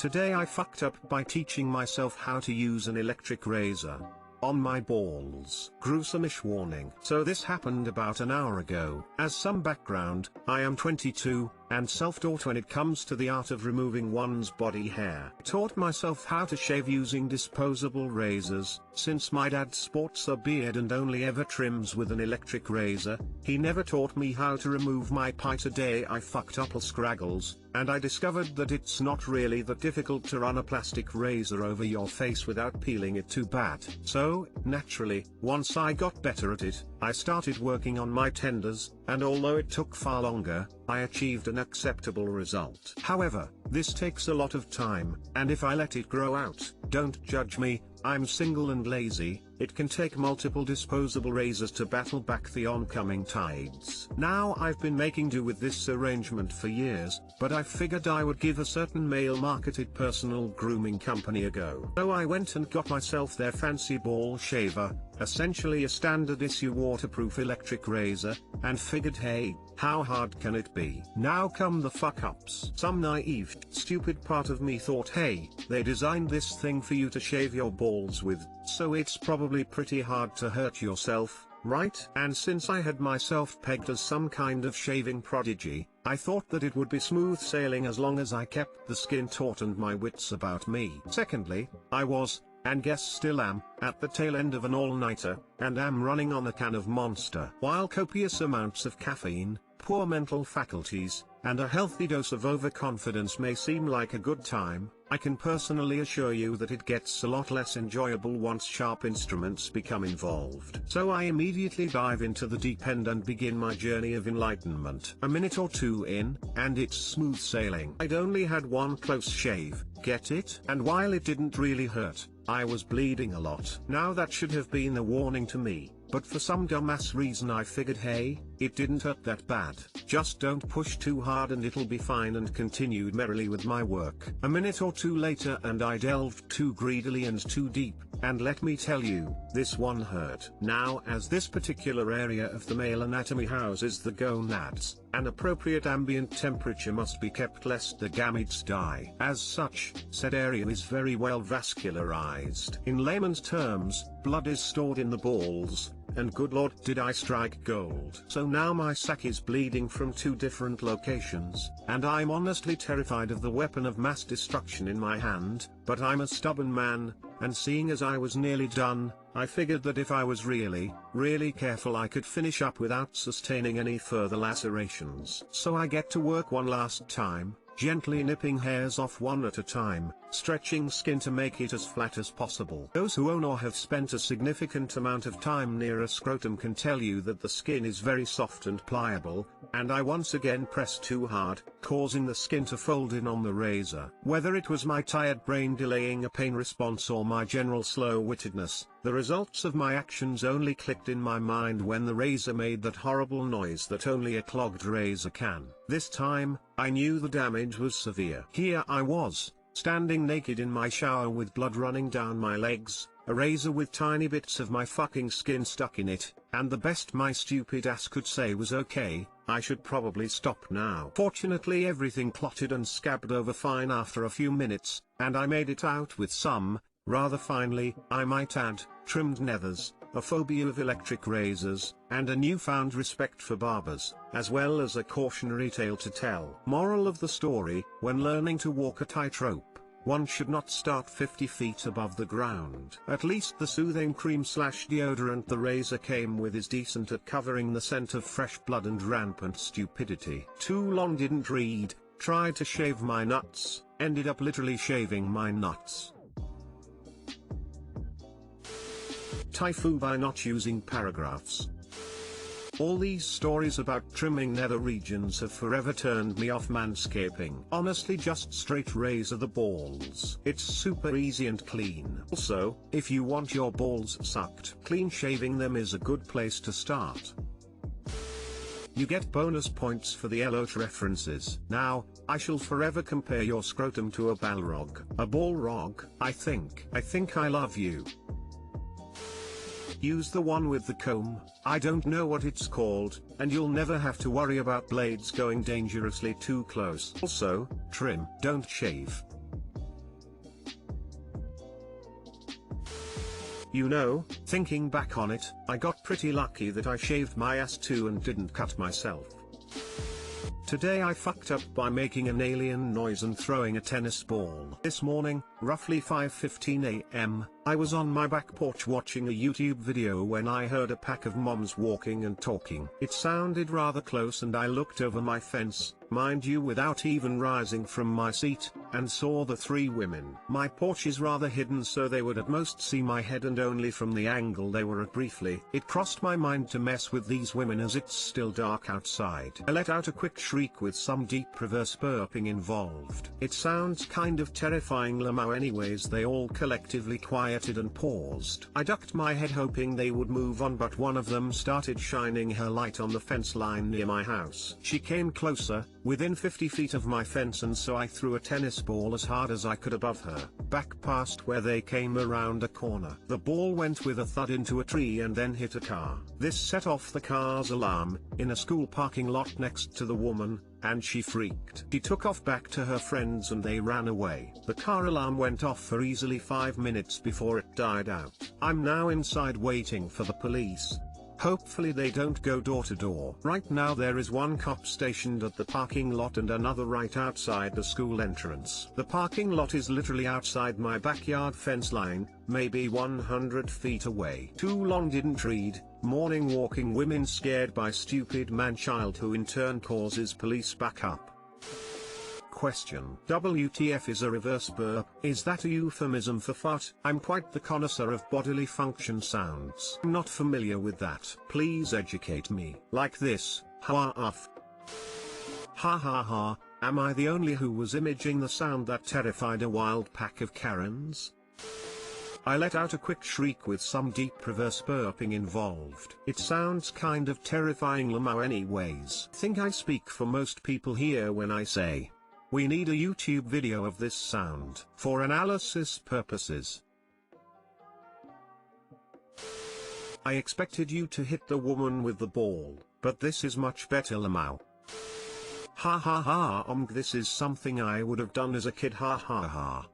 Today I fucked up by teaching myself how to use an electric razor on my balls. Gruesome-ish warning. So this happened about an hour ago. As some background, I am 22, and self-taught when it comes to the art of removing one's body hair. Taught myself how to shave using disposable razors. Since my dad sports a beard and only ever trims with an electric razor, he never taught me how to remove my pie. Today I fucked up scraggles, and I discovered that it's not really that difficult to run a plastic razor over your face without peeling it too bad. So, naturally, once I got better at it, I started working on my tenders, and although it took far longer, I achieved an acceptable result. However, this takes a lot of time, and if I let it grow out, don't judge me, I'm single and lazy. It can take multiple disposable razors to battle back the oncoming tides. Now I've been making do with this arrangement for years, but I figured I would give a certain male-marketed personal grooming company a go. So I went and got myself their fancy ball shaver, essentially a standard issue waterproof electric razor, and figured, hey, how hard can it be? Now come the fuck-ups. Some naive, stupid part of me thought, hey, they designed this thing for you to shave your balls with, so it's probably pretty hard to hurt yourself, right? And since I had myself pegged as some kind of shaving prodigy, I thought that it would be smooth sailing as long as I kept the skin taut and my wits about me. Secondly, I was, and guess still am, at the tail end of an all-nighter, and am running on a can of Monster. While copious amounts of caffeine, poor mental faculties, and a healthy dose of overconfidence may seem like a good time, I can personally assure you that it gets a lot less enjoyable once sharp instruments become involved. So I immediately dive into the deep end and begin my journey of enlightenment. A minute or two in, and it's smooth sailing. I'd only had one close shave, get it? And while it didn't really hurt, I was bleeding a lot. Now that should have been a warning to me, but for some dumbass reason I figured, hey, it didn't hurt that bad. Just don't push too hard and it'll be fine, and continued merrily with my work. A minute or two later and I delved too greedily and too deep, and let me tell you, this one hurt. Now as this particular area of the male anatomy houses the gonads, an appropriate ambient temperature must be kept lest the gametes die. As such, said area is very well vascularized. In layman's terms, blood is stored in the balls, and good lord did I strike gold. So now my sack is bleeding from two different locations, and I'm honestly terrified of the weapon of mass destruction in my hand, but I'm a stubborn man, and seeing as I was nearly done, I figured that if I was really, really careful I could finish up without sustaining any further lacerations. So I get to work one last time, gently nipping hairs off one at a time, stretching skin to make it as flat as possible. Those who own or have spent a significant amount of time near a scrotum can tell you that the skin is very soft and pliable, and I once again pressed too hard, causing the skin to fold in on the razor. Whether it was my tired brain delaying a pain response or my general slow-wittedness, the results of my actions only clicked in my mind when the razor made that horrible noise that only a clogged razor can. This time, I knew the damage was severe. Here I was, standing naked in my shower with blood running down my legs, a razor with tiny bits of my fucking skin stuck in it, and the best my stupid ass could say was, okay, I should probably stop now. Fortunately everything clotted and scabbed over fine after a few minutes, and I made it out with some, rather finely, I might add, trimmed nethers, a phobia of electric razors, and a newfound respect for barbers, as well as a cautionary tale to tell. Moral of the story, when learning to walk a tightrope, one should not start 50 feet above the ground. At least the soothing cream/deodorant the razor came with is decent at covering the scent of fresh blood and rampant stupidity. Too long didn't read, tried to shave my nuts, ended up literally shaving my nuts. TIFU by not using paragraphs. All these stories about trimming nether regions have forever turned me off manscaping. Honestly, just straight razor the balls. It's super easy and clean. Also, if you want your balls sucked, clean shaving them is a good place to start. You get bonus points for the elote references. Now, I shall forever compare your scrotum to a balrog. A balrog, I think I love you. Use the one with the comb, I don't know what it's called, and you'll never have to worry about blades going dangerously too close. Also, trim, don't shave. You know, thinking back on it, I got pretty lucky that I shaved my ass too and didn't cut myself. Today I fucked up by making an alien noise and throwing a tennis ball. This morning, roughly 5:15 a.m., I was on my back porch watching a YouTube video when I heard a pack of moms walking and talking. It sounded rather close and I looked over my fence, mind you without even rising from my seat, and saw the three women. My porch is rather hidden so they would at most see my head and only from the angle they were at briefly. It crossed my mind to mess with these women as it's still dark outside. I let out a quick shriek with some deep reverse burping involved. It sounds kind of terrifying Lamau anyways. They all collectively quieted and paused. I ducked my head hoping they would move on, but one of them started shining her light on the fence line near my house. She came closer, within 50 feet of my fence, and so I threw a tennis ball as hard as I could above her, back past where they came around a corner. The ball went with a thud into a tree and then hit a car. This set off the car's alarm, in a school parking lot next to the woman, and she freaked. She took off back to her friends and they ran away. The car alarm went off for easily 5 minutes before it died out. I'm now inside waiting for the police. Hopefully they don't go door to door. Right now there is one cop stationed at the parking lot and another right outside the school entrance. The parking lot is literally outside my backyard fence line, maybe 100 feet away. Too long didn't read. Morning walking women scared by stupid man-child who in turn causes police backup. Question. WTF is a reverse burp? Is that a euphemism for fart? I'm quite the connoisseur of bodily function sounds. I'm not familiar with that. Please educate me. Like this, ha-uff. Ha ha ha, am I the only who was imaging the sound that terrified a wild pack of Karens? I let out a quick shriek with some deep reverse burping involved. It sounds kind of terrifying Lamau anyways. Think I speak for most people here when I say, we need a YouTube video of this sound, for analysis purposes. I expected you to hit the woman with the ball, but this is much better Lamau. Ha ha ha this is something I would have done as a kid ha ha ha.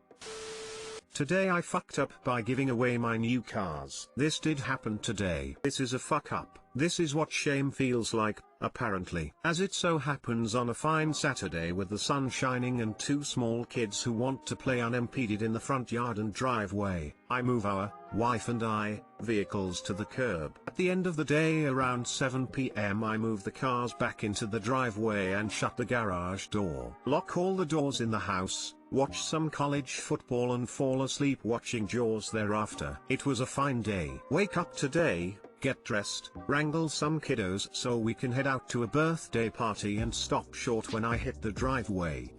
Today I fucked up by giving away my new cars. This did happen today. This is a fuck up. This is what shame feels like, apparently. As it so happens on a fine Saturday with the sun shining and two small kids who want to play unimpeded in the front yard and driveway, I move our, wife and I, vehicles to the curb. At the end of the day around 7 p.m. I move the cars back into the driveway and shut the garage door. Lock all the doors in the house, watch some college football and fall asleep watching Jaws thereafter. It was a fine day. Wake up today, get dressed, wrangle some kiddos so we can head out to a birthday party and stop short when I hit the driveway.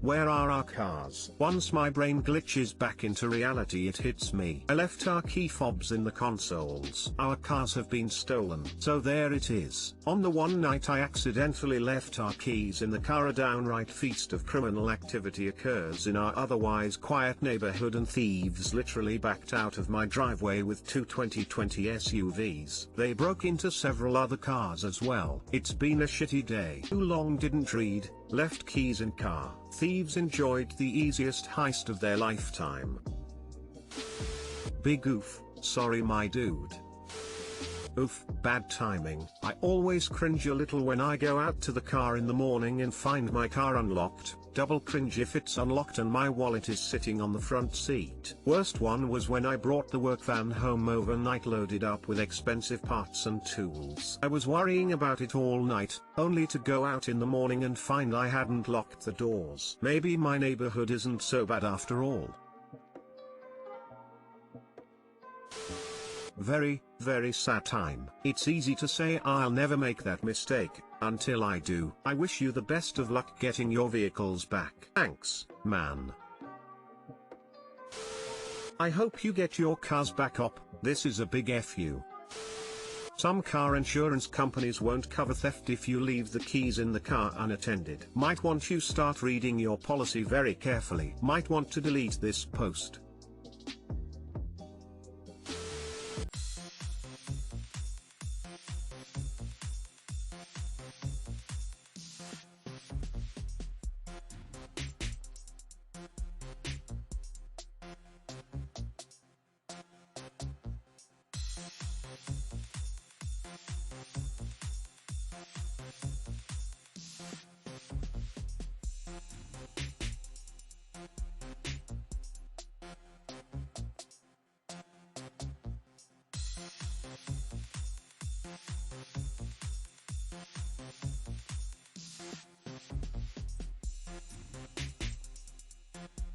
Where are our cars? Once my brain glitches back into reality it hits me. I left our key fobs in the consoles. Our cars have been stolen. So there it is. On the one night I accidentally left our keys in the car, a downright feast of criminal activity occurs in our otherwise quiet neighborhood and thieves literally backed out of my driveway with two 2020 SUVs. They broke into several other cars as well. It's been a shitty day. Too long didn't read, left keys in car. Thieves enjoyed the easiest heist of their lifetime. Big oof, sorry my dude. Oof, bad timing. I always cringe a little when I go out to the car in the morning and find my car unlocked. Double cringe if it's unlocked and my wallet is sitting on the front seat. Worst one was when I brought the work van home overnight loaded up with expensive parts and tools. I was worrying about it all night, only to go out in the morning and find I hadn't locked the doors. Maybe my neighborhood isn't so bad after all. Very, very sad time. It's easy to say I'll never make that mistake, until I do. I wish you the best of luck getting your vehicles back. Thanks, man. I hope you get your cars back up. This is a big FU. Some car insurance companies won't cover theft if you leave the keys in the car unattended. Might want you start reading your policy very carefully. Might want to delete this post.